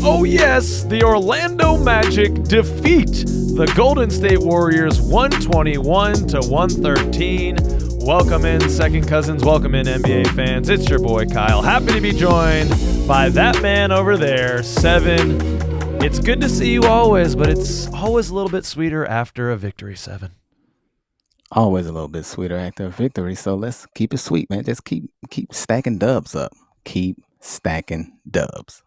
Oh yes, the Orlando Magic defeat the Golden State Warriors 121 to 113. Welcome in, second cousins. Welcome in, NBA fans. It's your boy Kyle. Happy to be joined by that man over there, Seven. It's good to see you always, but it's always a little bit sweeter after a victory, Seven. Always a little bit sweeter after a victory, so let's keep it sweet, man. Just keep stacking dubs up. Keep stacking dubs.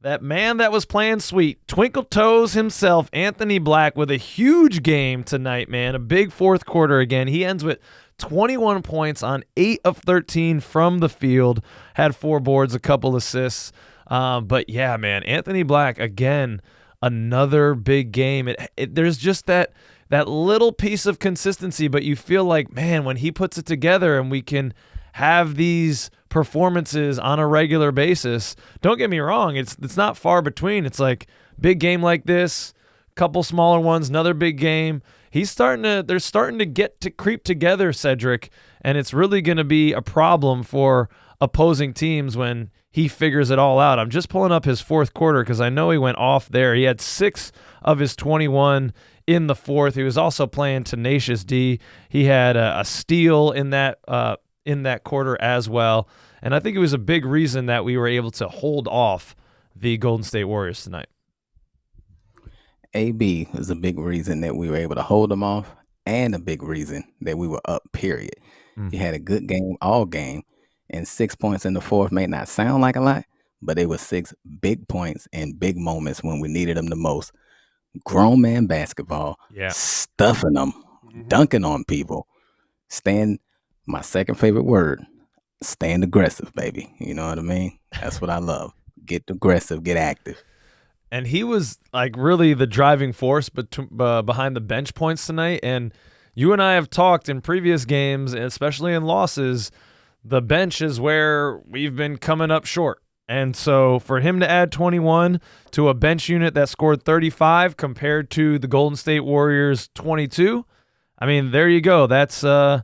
That man that was playing sweet, Twinkle Toes himself, Anthony Black, with a huge game tonight, man. A big fourth quarter again. He ends with 21 points on 8 of 13 from the field, had 4 boards, a couple assists. But yeah, man, Anthony Black, again, another big game. There's just that little piece of consistency, but you feel like, man, when he puts it together and we can have these performances on a regular basis, don't get me wrong, it's not far between. It's like big game like this, couple smaller ones, another big game. They're starting to get to creep together, Cedric, and it's really going to be a problem for opposing teams when he figures it all out. I'm just pulling up his fourth quarter because I know he went off there. He had 6 of his 21 in the fourth. He was also playing tenacious D. He had a steal in that quarter as well. And I think it was a big reason that we were able to hold off the Golden State Warriors tonight. AB was a big reason that we were able to hold them off, and a big reason that we were up, period. He had a good game all game, and 6 points in the fourth may not sound like a lot, but it was 6 big points in big moments when we needed them the most. Grown man basketball, stuffing them, dunking on people, my second favorite word, stand aggressive, baby. You know what I mean? That's what I love. Get aggressive, get active. And he was like really the driving force behind the bench points tonight. And you and I have talked in previous games, especially in losses, the bench is where we've been coming up short. And so for him to add 21 to a bench unit that scored 35 compared to the Golden State Warriors 22, I mean, there you go. That's the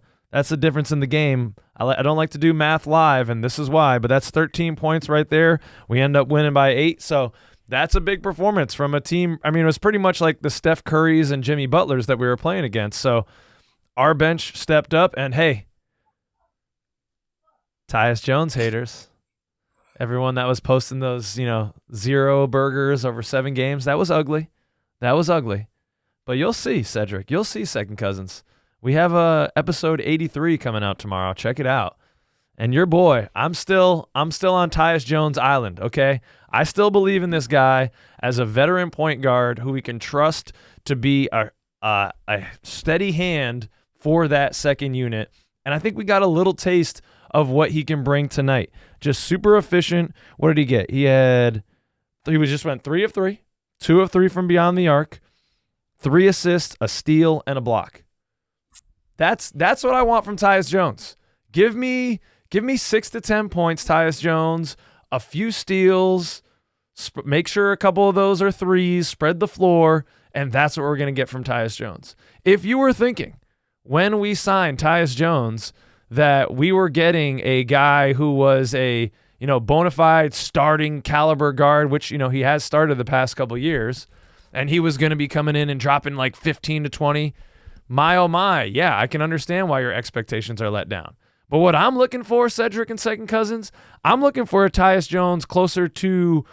difference in the game. I don't like to do math live, and this is why, but that's 13 points right there. We end up winning by 8, so that's a big performance from a team. I mean, it was pretty much like the Steph Currys and Jimmy Butlers that we were playing against. So our bench stepped up, and hey, Tyus Jones haters, everyone that was posting those, 0 burgers over 7 games, that was ugly. That was ugly. But you'll see, Cedric. You'll see, second cousins. We have episode 83 coming out tomorrow. Check it out. And your boy, I'm still on Tyus Jones Island, okay? I still believe in this guy as a veteran point guard who we can trust to be a steady hand for that second unit. And I think we got a little taste of what he can bring tonight. Just super efficient. What did he get? He just went 3 of 3, 2 of 3 from beyond the arc, 3 assists, a steal, and a block. That's what I want from Tyus Jones. Give me 6 to 10 points, Tyus Jones, a few steals, make sure a couple of those are threes, spread the floor, and that's what we're going to get from Tyus Jones. If you were thinking when we signed Tyus Jones that we were getting a guy who was a bona fide starting caliber guard, which he has started the past couple years, and he was going to be coming in and dropping like 15 to 20, my oh my, yeah, I can understand why your expectations are let down. But what I'm looking for, Cedric and second cousins, I'm looking for a Tyus Jones closer to,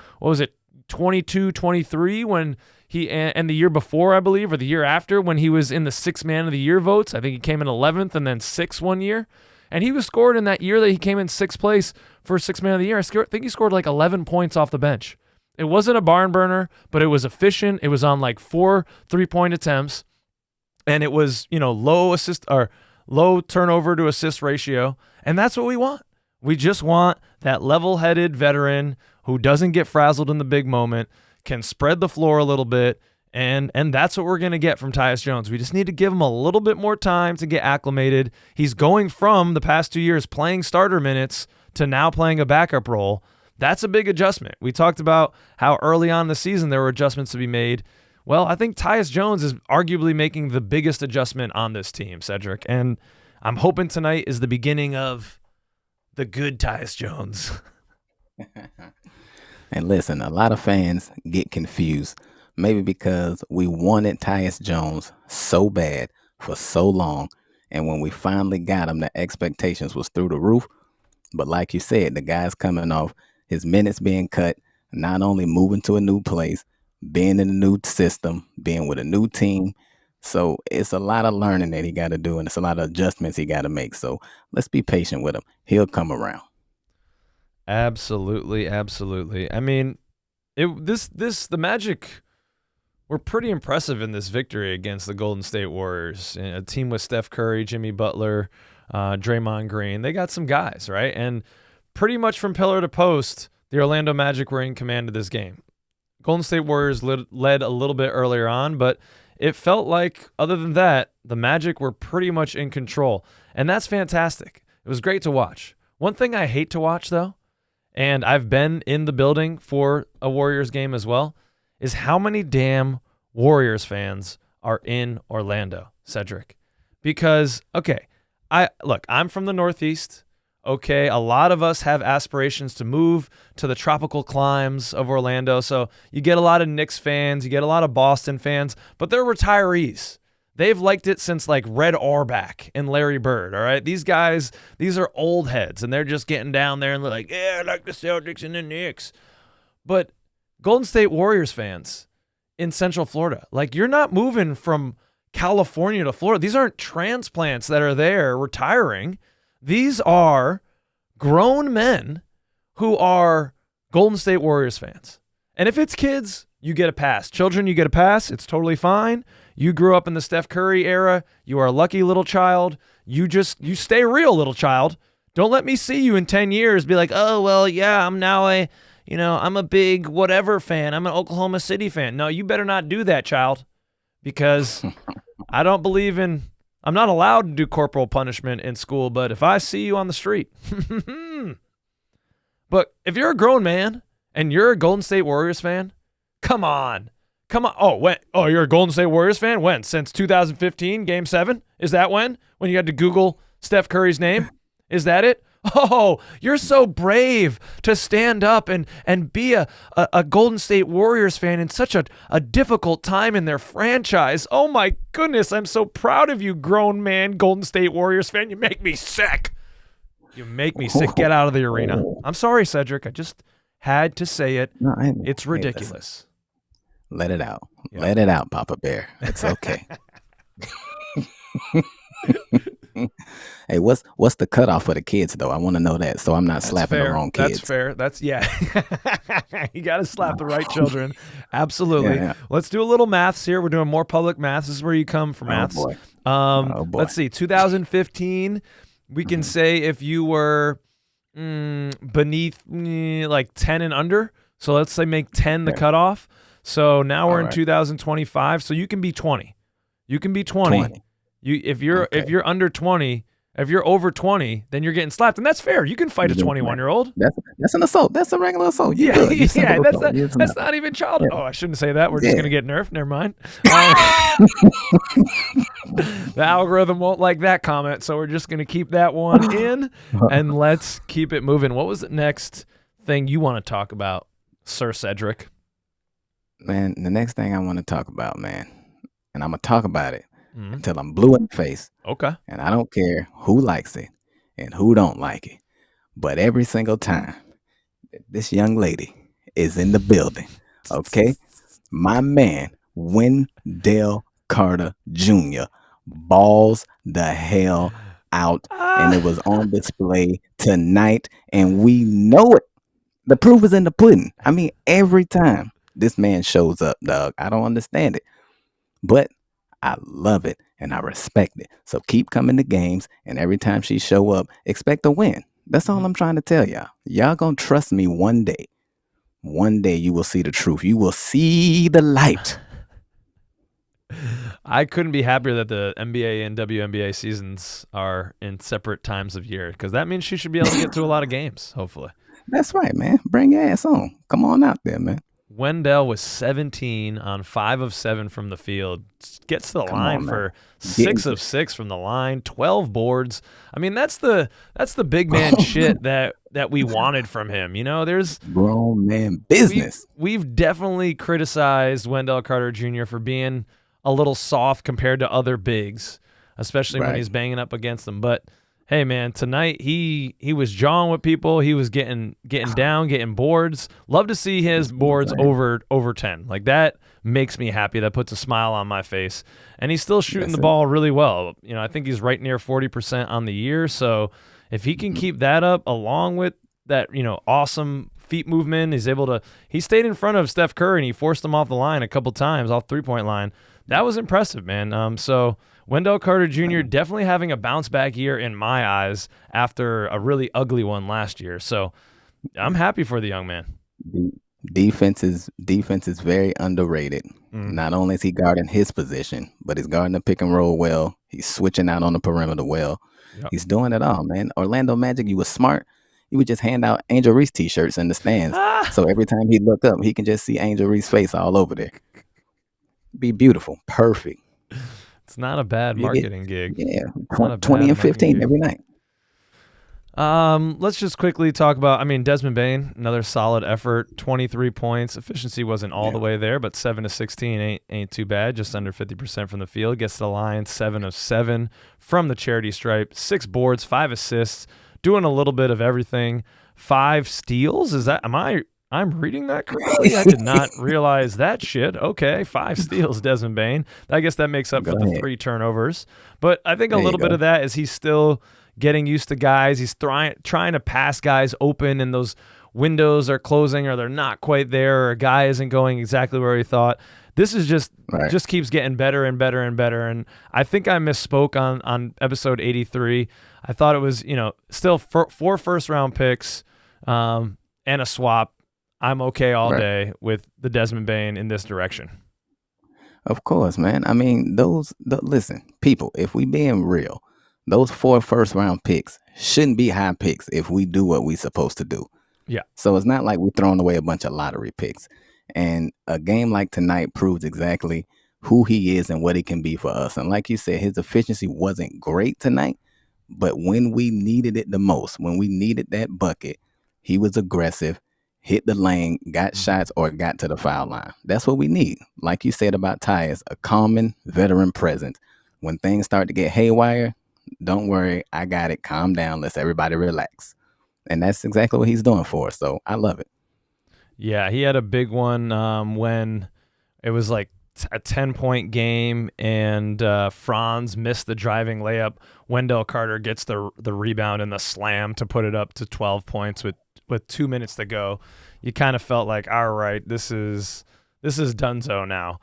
22, 23 when he, and the year before, I believe, or the year after when he was in the 6th man of the year votes. I think he came in 11th and then 6th one year. And he was scored in that year that he came in 6th place for 6th man of the year. I think he scored like 11 points off the bench. It wasn't a barn burner, but it was efficient. It was on like 4 3-point attempts. And it was, low turnover to assist ratio. And that's what we want. We just want that level-headed veteran who doesn't get frazzled in the big moment, can spread the floor a little bit, and that's what we're going to get from Tyus Jones. We just need to give him a little bit more time to get acclimated. He's going from the past 2 years playing starter minutes to now playing a backup role. That's a big adjustment. We talked about how early on in the season there were adjustments to be made. Well, I think Tyus Jones is arguably making the biggest adjustment on this team, Cedric. And I'm hoping tonight is the beginning of the good Tyus Jones. And listen, a lot of fans get confused, maybe because we wanted Tyus Jones so bad for so long, and when we finally got him, the expectations was through the roof. But like you said, the guy's coming off his minutes being cut, not only moving to a new place, being in a new system, being with a new team. So it's a lot of learning that he got to do, and it's a lot of adjustments he got to make. So let's be patient with him. He'll come around. Absolutely, absolutely. I mean, the Magic were pretty impressive in this victory against the Golden State Warriors, a team with Steph Curry, Jimmy Butler, Draymond Green. They got some guys, right? And pretty much from pillar to post, the Orlando Magic were in command of this game. Golden State Warriors led a little bit earlier on, but it felt like, other than that, the Magic were pretty much in control. And that's fantastic. It was great to watch. One thing I hate to watch, though, and I've been in the building for a Warriors game as well, is how many damn Warriors fans are in Orlando, Cedric. Because, okay, I'm from the Northeast. Okay, a lot of us have aspirations to move to the tropical climes of Orlando. So you get a lot of Knicks fans, you get a lot of Boston fans, but they're retirees. They've liked it since like Red Auerbach and Larry Bird, all right? These guys, these are old heads, and they're just getting down there and they're like, yeah, I like the Celtics and the Knicks. But Golden State Warriors fans in Central Florida, like, you're not moving from California to Florida. These aren't transplants that are there retiring. These are grown men who are Golden State Warriors fans. And if it's kids, you get a pass. Children, you get a pass. It's totally fine. You grew up in the Steph Curry era. You are a lucky little child. You stay real, little child. Don't let me see you in 10 years be like, oh, well, yeah, I'm now I'm a big whatever fan. I'm an Oklahoma City fan. No, you better not do that, child, because I don't believe in – I'm not allowed to do corporal punishment in school, but if I see you on the street. But if you're a grown man and you're a Golden State Warriors fan, come on. Oh, you're a Golden State Warriors fan? When? Since 2015, Game 7? Is that when? When you had to Google Steph Curry's name? Is that it? Oh, you're so brave to stand up and be a Golden State Warriors fan in such a difficult time in their franchise. Oh, my goodness. I'm so proud of you, grown man, Golden State Warriors fan. You make me sick. You make me sick. Get out of the arena. I'm sorry, Cedric. I just had to say it. No, it's ridiculous. Let it out. Yeah. Let it out, Papa Bear. It's okay. Hey, what's the cutoff for the kids, though? I want to know that, so I'm not slapping the wrong kids. That's fair. You got to slap the right children. Absolutely. Yeah. Let's do a little maths here. We're doing more public maths. This is where you come for maths. Oh, boy. Let's see. 2015, we can say if you were beneath like 10 and under. So let's say make 10 the cutoff. So now we're in 2025. So you can be 20. You can be 20. If you're under 20, if you're over 20, then you're getting slapped, and that's fair. You can fight a 21-year-old. That's an assault. That's a regular assault. That's not even child. Yeah. Oh, I shouldn't say that. We're just gonna get nerfed. Never mind. The algorithm won't like that comment, so we're just gonna keep that one in, and let's keep it moving. What was the next thing you want to talk about, Sir Cedric? Man, the next thing I want to talk about, man, and I'm gonna talk about it until I'm blue in the face. Okay. And I don't care who likes it and who don't like it. But every single time this young lady is in the building, okay, my man, Wendell Carter Jr. balls the hell out. And it was on display tonight. And we know it. The proof is in the pudding. I mean, every time this man shows up, dog, I don't understand it. But I love it and I respect it. So keep coming to games, and every time she show up, expect a win. That's all I'm trying to tell y'all. Y'all gonna trust me one day. One day you will see the truth. You will see the light. I couldn't be happier that the NBA and WNBA seasons are in separate times of year, because that means she should be able to get to a lot of games, hopefully. That's right, man. Bring your ass on. Come on out there, man. Wendell was 17 on 5 of 7 from the field. Gets to the Come line on, man. for 6 of 6 from the line, 12 boards. I mean, that's the big man shit that we wanted from him. You know, there's grown man business. We've definitely criticized Wendell Carter Jr. for being a little soft compared to other bigs, especially when he's banging up against them. But hey, man, tonight he was jawing with people. He was getting down, getting boards. Love to see his boards over 10. Like, that makes me happy. That puts a smile on my face. And he's still shooting the ball really well. You know, I think he's right near 40% on the year. So if he can keep that up along with that, you know, awesome feet movement, he stayed in front of Steph Curry and he forced him off the line a couple times, off 3-point line. That was impressive, man. So Wendell Carter Jr. definitely having a bounce back year in my eyes after a really ugly one last year. So I'm happy for the young man. Defense is very underrated. Not only is he guarding his position, but he's guarding the pick and roll well. He's switching out on the perimeter well. Yep. He's doing it all, man. Orlando Magic, you were smart. You would just hand out Angel Reese t-shirts in the stands. So every time he look up, he can just see Angel Reese's face all over there. Be beautiful. Perfect. It's not a bad marketing gig. Yeah, 20 and 15 every night. Let's just quickly talk about, Desmond Bane, another solid effort, 23 points. Efficiency wasn't all the way there, but 7 of 16 ain't too bad, just under 50% from the field. Gets to the line, 7 of 7 from the charity stripe, 6 boards, 5 assists, doing a little bit of everything. 5 steals? I'm reading that correctly? I did not realize that shit. Okay, 5 steals, Desmond Bane. I guess that makes up for the 3 turnovers. But I think a little bit of that is he's still getting used to guys. He's trying to pass guys open, and those windows are closing or they're not quite there, or a guy isn't going exactly where he thought. This is just keeps getting better and better and better. And I think I misspoke on episode 83. I thought it was, still 4 first-round picks and a swap. I'm okay all day with the Desmond Bane in this direction. Of course, man. Listen, people, if we being real, those 4 first-round picks shouldn't be high picks if we do what we supposed to do. Yeah. So it's not like we're throwing away a bunch of lottery picks. And a game like tonight proves exactly who he is and what he can be for us. And like you said, his efficiency wasn't great tonight, but when we needed it the most, when we needed that bucket, he was aggressive, hit the lane, got shots, or got to the foul line. That's what we need. Like you said about Tyus, a calming veteran presence. When things start to get haywire, don't worry, I got it. Calm down. Let's everybody relax. And that's exactly what he's doing for us. So I love it. Yeah, he had a big one when it was like a 10-point game and Franz missed the driving layup. Wendell Carter gets the rebound and the slam to put it up to 12 points with 2 minutes to go. You kind of felt like, all right, this is donezo now.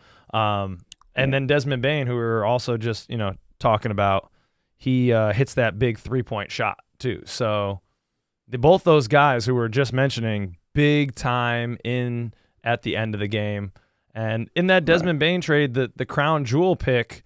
And then Desmond Bane, who we were also just talking about, he hits that big 3-point shot too. So both those guys who were just mentioning, big time in at the end of the game. And in that Desmond Bane trade, the crown jewel pick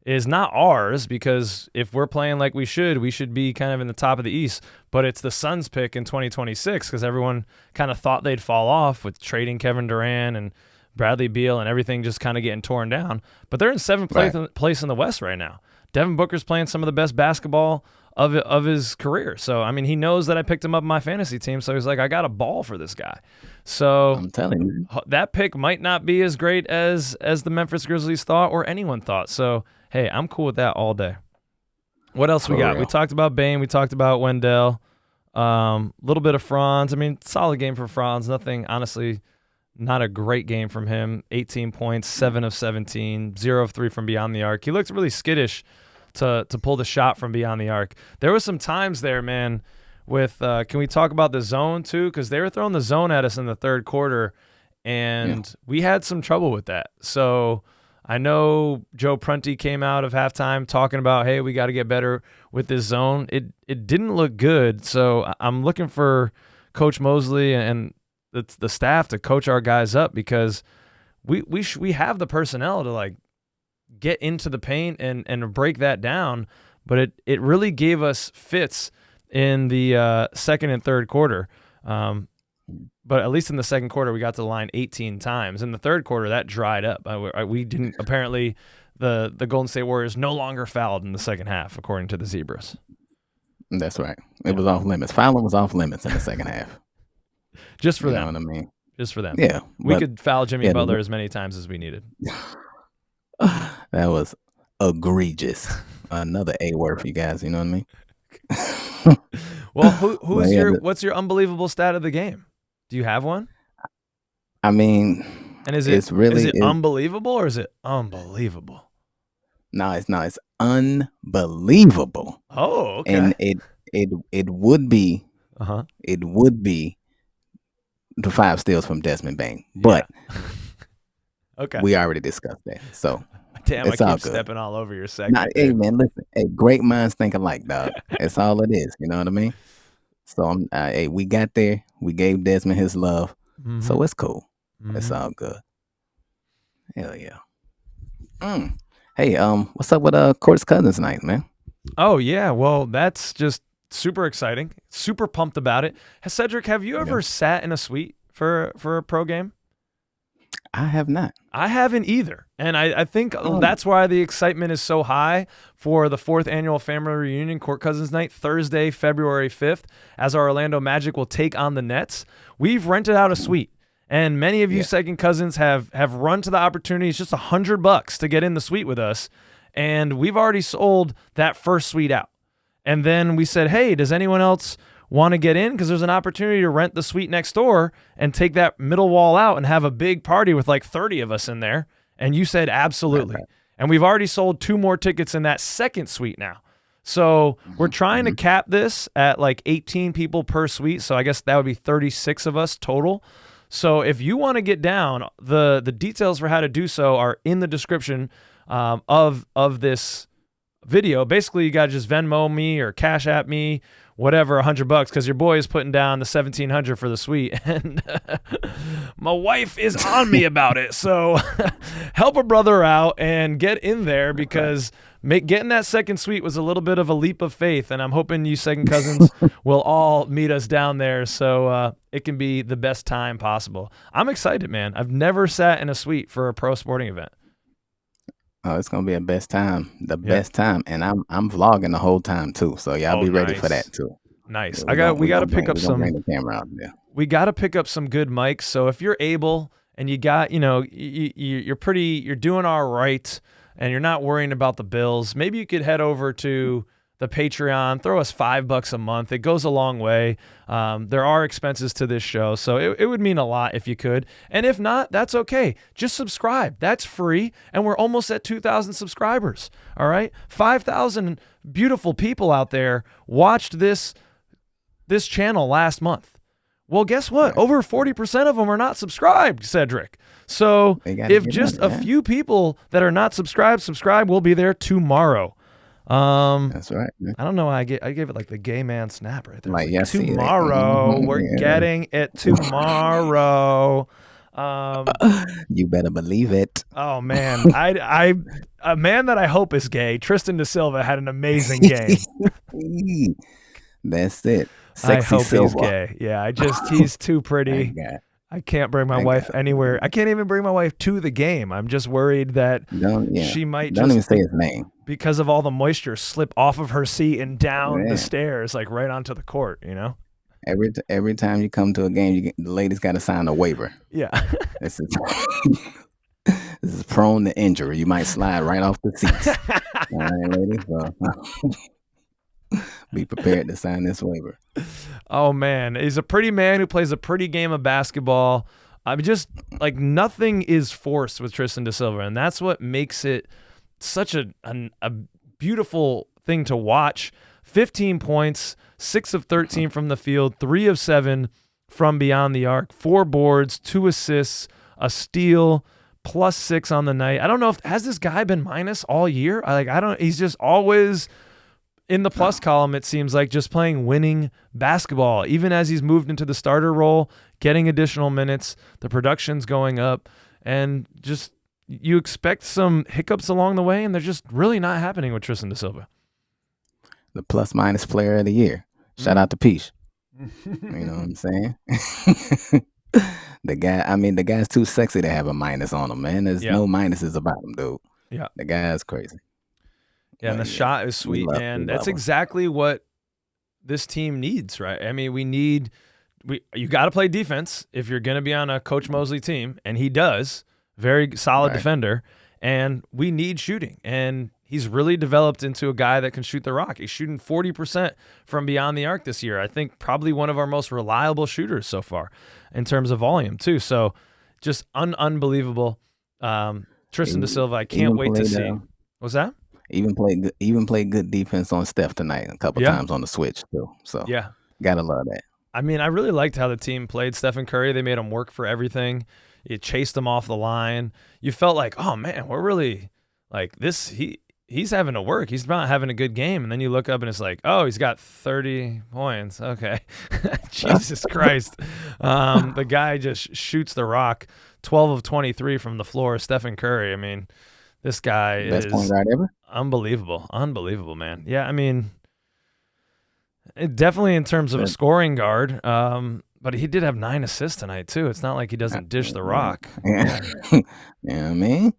is not ours, because if we're playing like we should be kind of in the top of the East, but it's the Suns pick in 2026, because everyone kind of thought they'd fall off with trading Kevin Durant and Bradley Beal and everything just kind of getting torn down. But they're in 7th place in the West right now. Devin Booker's playing some of the best basketball of his career. So, he knows that I picked him up in my fantasy team, so he's like, I got a ball for this guy. So I'm telling you, that pick might not be as great as the Memphis Grizzlies thought or anyone thought. So, hey, I'm cool with that all day. What else we got? We talked about Bane. We talked about Wendell. Little bit of Franz. Solid game for Franz. Nothing, honestly, not a great game from him. 18 points, 7 of 17, 0 of 3 from beyond the arc. He looked really skittish to pull the shot from beyond the arc. There was some times there, man, with can we talk about the zone too? Because they were throwing the zone at us in the third quarter, and we had some trouble with that. So I know Joe Prunty came out of halftime talking about, hey, we got to get better with this zone. It didn't look good, so I'm looking for Coach Mosley and the staff to coach our guys up, because we have the personnel to like get into the paint and break that down, but it really gave us fits in the second and third quarter. But at least in the second quarter, we got to the line 18 times. In the third quarter, that dried up. We didn't apparently. The Golden State Warriors no longer fouled in the second half, according to the Zebras. That's right. It was off limits. Fouling was off limits in the second half. Just for them. You know what I mean? Just for them. Yeah. We could foul Jimmy Butler as many times as we needed. That was egregious. Another A word for you guys. You know what I mean? Well, what's your unbelievable stat of the game? Do you have one? I mean, and is it unbelievable or is it unbelievable? No, it's not. It's unbelievable. Oh, okay. And it would be it would be the 5 steals from Desmond Bane, but okay, we already discussed that. So damn, I keep stepping all over your segment. Hey man, listen, great minds think alike, dog. That's all it is. You know what I mean? So we got there. We gave Desmond his love, so it's cool. It's all good. Hell yeah. Hey, what's up with Court's Cousins night, man? Oh yeah, well that's just super exciting. Super pumped about it. Cedric, have you ever sat in a suite for a pro game? I have not. I haven't either. And I think that's why the excitement is so high for the 4th annual family reunion Court Cousins night, Thursday, February 5th, as our Orlando Magic will take on the Nets. We've rented out a suite. And many of you second cousins have run to the opportunity. It's just $100 to get in the suite with us. And we've already sold that first suite out. And then we said, hey, does anyone else want to get in? Because there's an opportunity to rent the suite next door and take that middle wall out and have a big party with like 30 of us in there. And you said absolutely. Right. And we've already sold 2 more tickets in that second suite now. So we're trying to cap this at like 18 people per suite. So I guess that would be 36 of us total. So if you want to get down, the details for how to do so are in the description of this video. Basically, you got to just Venmo me or Cash App me, whatever, $100, because your boy is putting down the $1,700 for the suite, and my wife is on me about it. So help a brother out and get in there, because getting that second suite was a little bit of a leap of faith, and I'm hoping you second cousins will all meet us down there so it can be the best time possible. I'm excited, man. I've never sat in a suite for a pro sporting event. Oh, it's gonna be a best time, best time, and I'm vlogging the whole time too. So y'all be ready for that too. Nice. We got to pick up some. Bring the camera out there. We got to pick up some good mics. So if you're able and you got, you're doing all right, and you're not worrying about the bills, maybe you could head over to the Patreon, throw us $5 a month. It goes a long way. There are expenses to this show, so it would mean a lot if you could. And if not, that's okay. Just subscribe. That's free, and we're almost at 2,000 subscribers, all right? 5,000 beautiful people out there watched this channel last month. Well, guess what? Over 40% of them are not subscribed, Cedric. So if just a few people that are not subscribe, we'll be there tomorrow. That's right. Man. I don't know why I gave it like the gay man snap right there. Like, tomorrow. We're getting it tomorrow. You better believe it. Oh man, a man that I hope is gay, Tristan Da Silva, had an amazing game. That's it. Sexy I hope Silva. He's gay. Yeah, he's too pretty. I can't bring my wife anywhere. I can't even bring my wife to the game. I'm just worried that she might don't even say his name, because of all the moisture, slip off of her seat and down the stairs, like right onto the court, you know? Every time you come to a game, the ladies got to sign a waiver. Yeah. This is prone to injury. You might slide right off the seats. All right, ladies. So be prepared to sign this waiver. Oh man, he's a pretty man who plays a pretty game of basketball. I'm just like, nothing is forced with Tristan Da Silva, and that's what makes it such a beautiful thing to watch. 15 points, 6 of 13 from the field, 3 of 7 from beyond the arc, 4 boards, 2 assists, a steal, +6 on the night. I don't know has this guy been minus all year? He's just always in the plus column, it seems like, just playing winning basketball. Even as he's moved into the starter role, getting additional minutes, the production's going up, and just you expect some hiccups along the way, and they're just really not happening with Tristan Da Silva. The plus-minus player of the year. Shout out to Peach. You know what I'm saying? The guy's too sexy to have a minus on him, man. There's Yeah. no minuses about him, dude. Yeah. The guy's crazy. Yeah, and the But yeah, shot is sweet, man. That's him. exactly what this team needs, right? I mean, you got to play defense if you're going to be on a Coach Mosley team, and he does. Very solid defender, and we need shooting. And he's really developed into a guy that can shoot the rock. He's shooting 40% from beyond the arc this year. I think probably one of our most reliable shooters so far in terms of volume too. So just unbelievable. Tristan da Silva, I can't wait to see. What's that? Even played good defense on Steph tonight a couple times on the switch too. So yeah, gotta love that. I mean, I really liked how the team played Stephen Curry. They made him work for everything. You chased him off the line. You felt like, oh man, we're really like this. He's having to work. He's not having a good game. And then you look up and it's like, oh, he's got 30 points. Okay. Jesus Christ. The guy just shoots the rock 12 of 23 from the floor. Stephen Curry. I mean, this guy Best point guard ever. Unbelievable. Unbelievable, man. Yeah, I mean, definitely in terms of a scoring guard. But he did have 9 assists tonight too. It's not like he doesn't dish the rock. Yeah. I mean,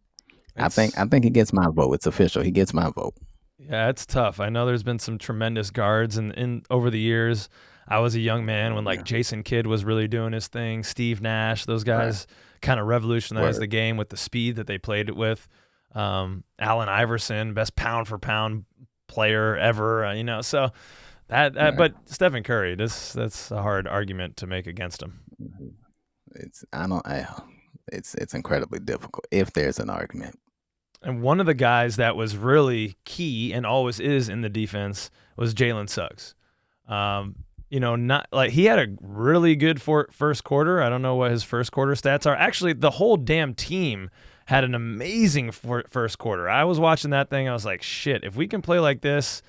I think he gets my vote. It's official. He gets my vote. Yeah, it's tough. I know there's been some tremendous guards in over the years. I was a young man when like Jason Kidd was really doing his thing. Steve Nash, those guys kind of revolutionized the game with the speed that they played it with. Allen Iverson, best pound for pound player ever. So that but Stephen Curry, that's a hard argument to make against him. It's incredibly difficult if there's an argument. And one of the guys that was really key and always is in the defense was Jalen Suggs. Not like he had a really good first quarter. I don't know what his first quarter stats are. Actually, the whole damn team had an amazing first quarter. I was watching that thing. I was like, shit, if we can play like this,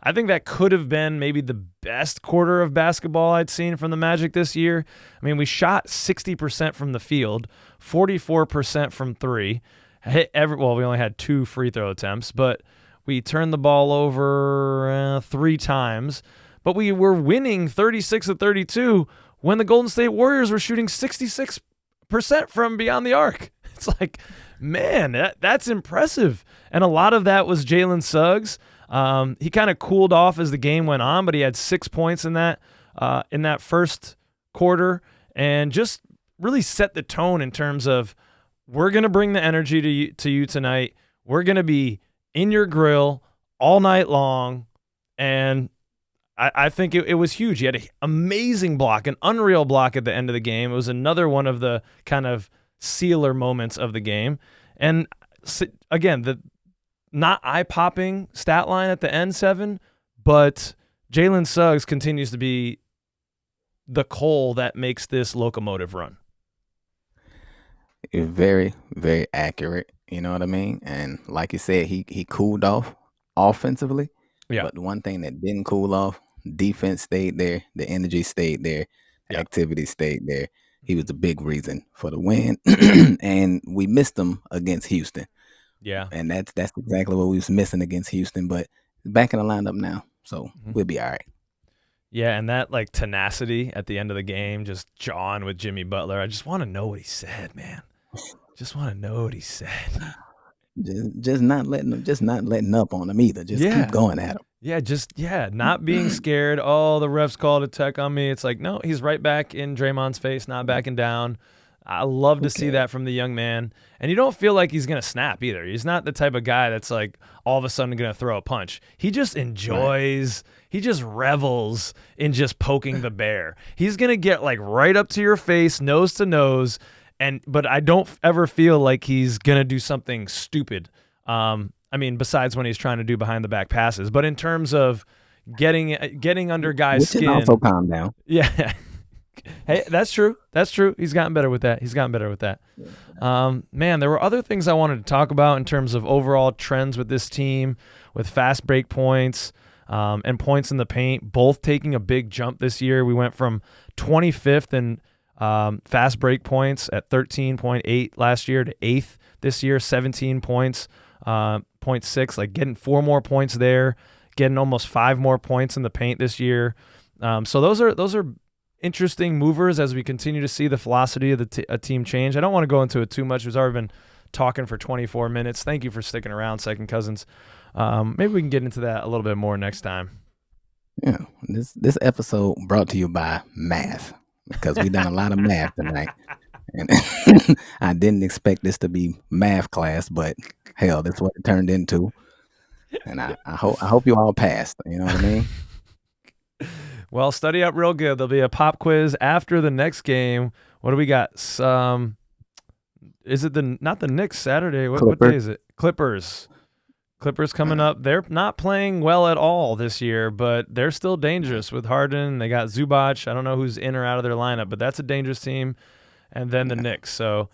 I think that could have been maybe the best quarter of basketball I'd seen from the Magic this year. I mean, we shot 60% from the field, 44% from three. We only had 2 free throw attempts, but we turned the ball over 3 times. But we were winning 36 of 32 when the Golden State Warriors were shooting 66% from beyond the arc. It's like, man, that's impressive. And a lot of that was Jalen Suggs. He kind of cooled off as the game went on, but he had 6 points in that first quarter and just really set the tone in terms of, we're going to bring the energy to you tonight. We're going to be in your grill all night long. And I think it was huge. He had an amazing block, an unreal block at the end of the game. It was another one of the kind of sealer moments of the game. And again, the not eye-popping stat line at the end, 7, but Jalen Suggs continues to be the coal that makes this locomotive run. Very, very accurate. You know what I mean? And like you said, he cooled off offensively. Yeah. But the one thing that didn't cool off, defense stayed there. The energy stayed there. The activity stayed there. He was the big reason for the win. And we missed him against Houston. Yeah. And that's exactly what we was missing against Houston. But back in the lineup now, so we'll be all right. Yeah, and that like tenacity at the end of the game, just jawing with Jimmy Butler. I just want to know what he said, man. Just want to know what he said. Just not letting up on him either. Just keep going at him. Not being scared. Oh, the refs called a tech on me. It's like, no, he's right back in Draymond's face, not backing down. I love to see that from the young man. And you don't feel like he's going to snap either. He's not the type of guy that's like all of a sudden going to throw a punch. He just enjoys, he just revels in just poking the bear. He's going to get like right up to your face, nose to nose. But I don't ever feel like he's going to do something stupid. I mean, besides when he's trying to do behind the back passes, but in terms of getting under guys' skin. Also calm down. Yeah. Hey, that's true. That's true. He's gotten better with that. Man, there were other things I wanted to talk about in terms of overall trends with this team, with fast break points and points in the paint, both taking a big jump this year. We went from 25th in fast break points at 13.8 last year to 8th this year, 17 points, 0.6, like getting 4 more points there, getting almost 5 more points in the paint this year. So those are interesting movers as we continue to see the velocity of a team change. I don't want to go into it too much. We've already been talking for 24 minutes. Thank you for sticking around, Second Cousins. Maybe we can get into that a little bit more next time. Yeah, this episode brought to you by math, because we done a lot of math tonight. And I didn't expect this to be math class, but hell, that's what it turned into. And I hope you all passed. You know what I mean? Well, study up real good. There'll be a pop quiz after the next game. What do we got? Is it not the Knicks Saturday? What day is it? Clippers coming up. They're not playing well at all this year, but they're still dangerous with Harden. They got Zubac. I don't know who's in or out of their lineup, but that's a dangerous team. And then the Knicks. So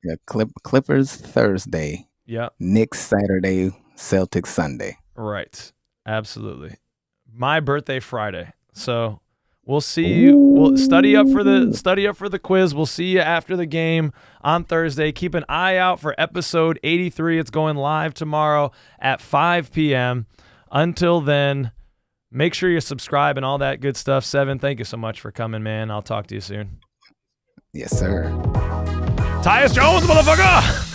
yeah, Clippers Thursday. Yeah. Knicks Saturday. Celtics Sunday. Right. Absolutely. My birthday Friday. So we'll see you. We'll study up for the quiz. We'll see you after the game on Thursday. Keep an eye out for episode 83. It's going live tomorrow at 5 p.m. Until then, make sure you subscribe and all that good stuff. Seven, thank you so much for coming, man. I'll talk to you soon. Yes, sir. Tyus Jones, motherfucker!